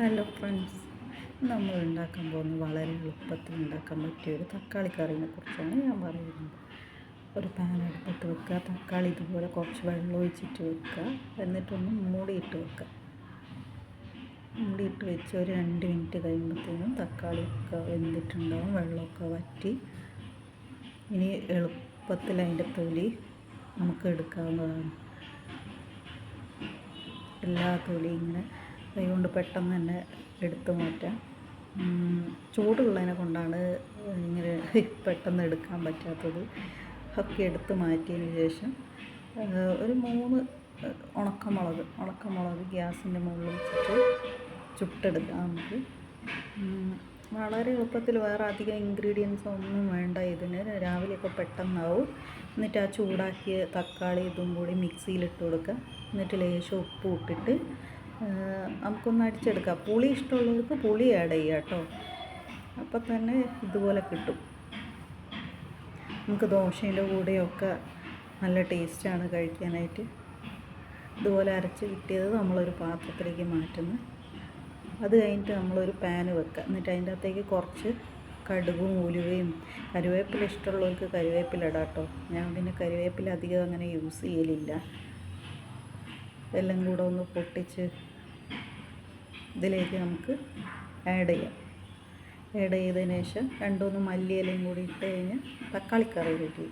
Hello friends, നമ്മൾ ഉണ്ടാക്കാൻ പോകുന്ന വളരെ എളുപ്പത്തിൽ ഉണ്ടാക്കാൻ പറ്റിയ ഒരു തക്കാളി കറിനെ കുറിച്ചാണ് ഞാൻ പറയുന്നത്. ഒരു പാൻ അടുപ്പത്ത് വെക്കുക, തക്കാളി ഇതുപോലെ കുറച്ച് വെള്ളം ഒഴിച്ചിട്ട് വെക്കുക, എന്നിട്ടൊന്ന് മൂടിയിട്ട് വെക്കുക. മൂടിയിട്ട് വെച്ച് ഒരു 2 മിനിറ്റ് കഴിയുമ്പോഴത്തേനും തക്കാളിയൊക്കെ വെന്തിട്ടുണ്ടാവും, വെള്ളമൊക്കെ വറ്റി. ഇനി എളുപ്പത്തിൽ അതിൻ്റെ തൊലി നമുക്ക് എടുക്കാവുന്നതാണ്. എല്ലാ തൊലിയും ഇങ്ങനെ കൈകൊണ്ട് പെട്ടെന്ന് തന്നെ എടുത്തു മാറ്റാം. ചൂടുള്ളതിനെ കൊണ്ടാണ് ഇങ്ങനെ പെട്ടെന്ന് എടുക്കാൻ പറ്റാത്തത്. ഒക്കെ എടുത്ത് മാറ്റിയതിന് ശേഷം ഒരു 3 ഉണക്കമുളക് ഗ്യാസിൻ്റെ മുകളിൽ വെച്ചിട്ട് ചുട്ടെടുക്കാം നമുക്ക്. വളരെ എളുപ്പത്തിൽ, വേറെ അധികം ഇൻഗ്രീഡിയൻസ് ഒന്നും വേണ്ട ഇതിന്. രാവിലെയൊക്കെ പെട്ടെന്നാവും. എന്നിട്ട് ആ ചൂടാക്കിയ തക്കാളി ഇതും കൂടി മിക്സിയിലിട്ട് കൊടുക്കുക. എന്നിട്ട് ലേശം ഉപ്പ് ഇട്ടിട്ട് നമുക്കൊന്ന് അടിച്ചെടുക്കാം. പുളി ഇഷ്ടമുള്ളവർക്ക് പുളി ആഡ് ചെയ്യുക കേട്ടോ. അപ്പം തന്നെ ഇതുപോലെ കിട്ടും. നമുക്ക് ദോശയുടെ കൂടെയൊക്കെ നല്ല ടേസ്റ്റാണ് കഴിക്കാനായിട്ട്. ഇതുപോലെ അരച്ച് കിട്ടിയത് നമ്മളൊരു പാത്രത്തിലേക്ക് മാറ്റുന്നു. അത് കഴിഞ്ഞിട്ട് നമ്മളൊരു പാന് വെക്കുക. എന്നിട്ട് അതിൻ്റെ അകത്തേക്ക് കുറച്ച് കടുകും ഉലുവയും കറിവേപ്പില ഇഷ്ടമുള്ളവർക്ക് കറിവേപ്പില ഇടാം കേട്ടോ. ഞാൻ പിന്നെ കറിവേപ്പില അധികം അങ്ങനെ യൂസ് ചെയ്യലില്ല. എല്ലാം കൂടെ ഒന്ന് പൊട്ടിച്ച് ഇതിലേക്ക് നമുക്ക് ആഡ് ചെയ്തതിന് ശേഷം 2-3 മല്ലിയിലയും കൂടി ഇട്ട് കഴിഞ്ഞാൽ തക്കാളിക്കറി റെഡി.